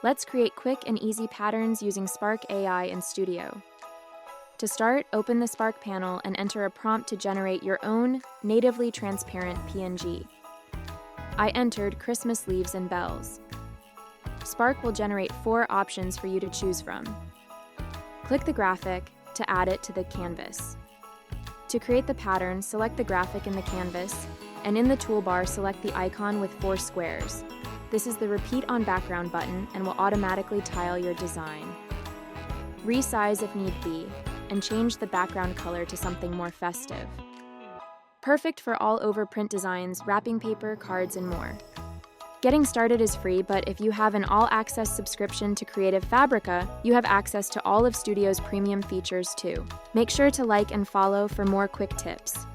Let's create quick and easy patterns using Spark AI in Studio. To start, open the Spark panel and enter a prompt to generate your own natively transparent PNG. I entered Christmas leaves and bells. Spark will generate 4 options for you to choose from. Click the graphic to add it to the canvas. To create the pattern, select the graphic in the canvas, and in the toolbar, select the icon with 4 squares. This is the Repeat on Background button and will automatically tile your design. Resize if need be, and change the background color to something more festive. Perfect for all-over print designs, wrapping paper, cards, and more. Getting started is free, but if you have an all-access subscription to Creative Fabrica, you have access to all of Studio's premium features too. Make sure to like and follow for more quick tips.